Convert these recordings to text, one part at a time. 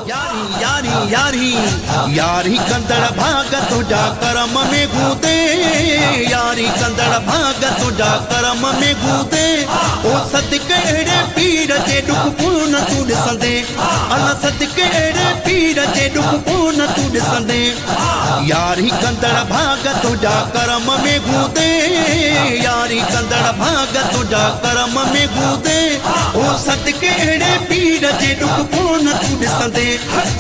यारी यारी यारी यारी कंदड़ भाग तुझा करम में गूदे यारी कंदड़ भाग तुझा करम में गूदे ओ सदके एड़े पीर जे दुख पून तू ॾिसंदे अला सदके एड़े पीर जे दुख पून तू ॾिसंदे यारी कंदड़ भाग तुझा करम में गूदे यारी कंदड़ भाग तुझा करम में गूदे ओ सदके एड़े पीर जे दुख पून तू ॾिसंदे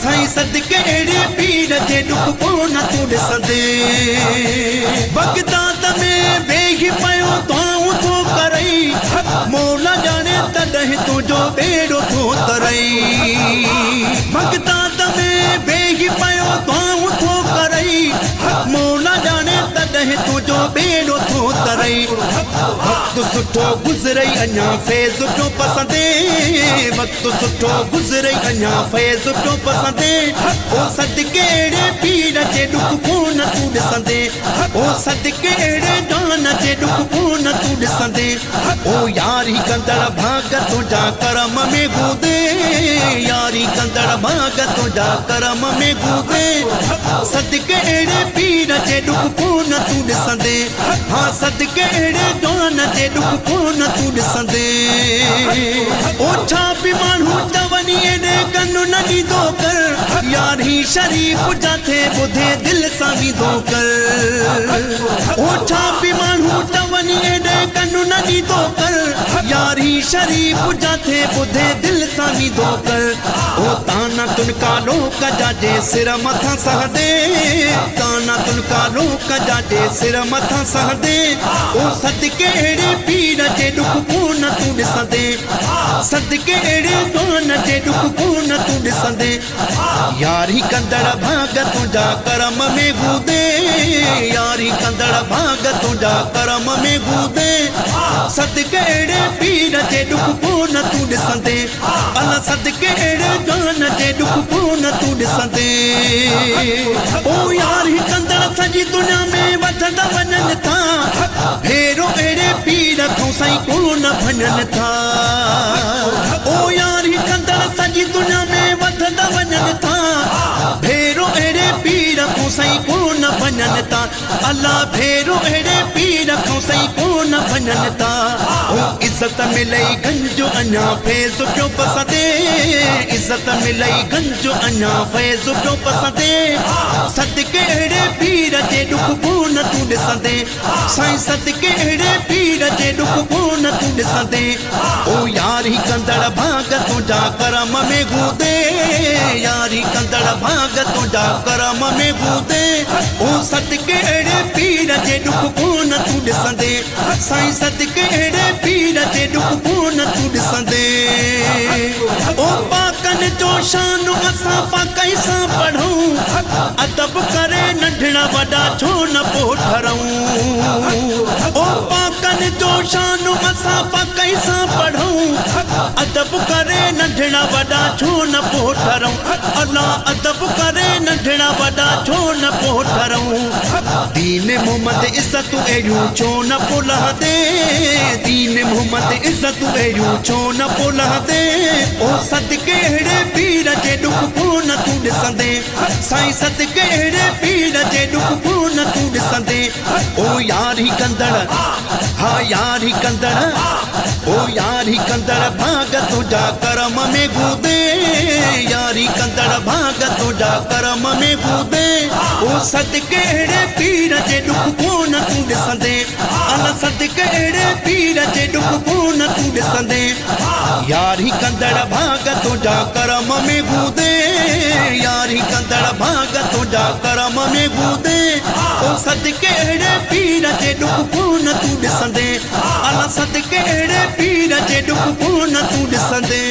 साईं सदके एड़े पीर जे दुख पून तू ॾिसंदे बगदाद में वेही पयो दुआऊं थो करई मौला जाने तॾहिं तुंहिंजो बेड़ो थो तरई बगदाद में वेही पयो दुआऊं थो करई मौला जाने तॾहिं तुंहिंजो बेड़ो थो तरई वक़्तु सुठो गुज़रई अञा फैज़ जो पसंदे वक़्तु सुठो गुज़रई अञा फैज़ जो पसंदे ओ सदके एड़े पीर जे दुख पून तू ॾिसंदे ओ सदके एड़े जान जे दुख पून तू ॾिसंदे ओ यारी कंदड़ भाग तुंहिंजा करम में गूदे यारी कंदड़ भाग तुंहिंजा करम में गूदे सदके एड़े पीर जे दुख पून तू ॾिसंदे हाँ सदके एड़े जान जे दुख पून तू ॾिसंदे ओ छा बि माण्हू चवनि एॾे कनु न ॾींदो कर यारी शरीफ़ जाथे ॿुधे दिलि सां वींदो कर ओ छा बि माण्हू चवनि एॾे कनु न ॾींदो कर यारी शरीफ़ जाथे ॿुधे दिलि सां वींदो कर ओ ताना तुनका लोक जा जे सिर मथां सहंदे ताना तुनका लोक जा जे सिर मथां सहंदे ओ सदके एड़े पीर जे दुख पून तू ॾिसंदे सदके एड़े जान जे दुख पून तू ॾिसंदे यारी कंदड़ भाग तुंहिंजा करम में गूदे यारी कंदड़ भाग तुंहिंजा करम में गूदे सदके एड़े पीर जे दुख पून तू ॾिसंदे अला सदके एड़े जान जे दुख पून तू ॾिसंदे ओ यारी कंदड़ सॼी दुनिया में वधंदा वञनि था फेरो एड़े पीर खां साईं कोन भञनि था ओ यारी कंदड़ सॼी दुनिया में वधंदा वञनि था फेरो एड़े पीर खां साईं कोन भञनि था अल्लाह फेरो एड़े पीर खां साईं कोन भञनि था ओ इज़त मिलई गंजो अञा फैज़ जो पसंदे इज़त मिलई गंजो अञा फैज़ जो पसंदे सदके एड़े पीर जे दुख पून तू ॾिसंदे साईं सदके एड़े पीर जे दुख पून तू ॾिसंदे ओ यारी कंदड़ भाग तुंहिंजा करम में गूदे यारी कंदड़ भाग तुंहिंजा करम में गूदे ओ सदके एड़े पीर जे दुख पून तू ॾिसंदे साईं सदके एड़े पीर जे दुख पून तू ॾिसंदे ओ पाकनि जो शान असां पाकई सां पढ़ूं अदब करे नंढड़ा वॾा छो न पोइ ठरूं ओ पाकनि जो शान असां पाकई सां पढ़ूं अदब करे नंढड़ा वॾा छो न पोइ ठरूं अला अदब करे नंढड़ा वॾा छो न पोइ ठरूं दीन मोहम्मद इज़त अहिड़ियूं छो न पोइ लहंदे दीन मोहम्मद इज़त अहिड़ियूं छो न पोइ लहंदे ओ सदके एड़े पीर जे दुख पून तू ॾिसंदे साईं सदके एड़े पीर जे दुख पून तू ॾिसंदे ओ यारी कंदड़ हा यारी कंदड़ ओ यारी कंदड़ भाग तुंहिंजा करम में गूदे यारी कंदड़ भाग तुंहिंजा करम में गूदे ओ सदके एड़े पीर जे दुख पून तू ॾिसंदे अला सदके एड़े पीर जे दुख पून तू ॾिसंदे यारी कंदड़ भाग तुंहिंजा करम में गूदे यारी कंदड़ भाग तुंहिंजा करम में गूदे ओ सदके एड़े पीर जे दुख पून तू ॾिसंदे अला सदके एड़े पीर जे दुख पून तू ॾिसंदे।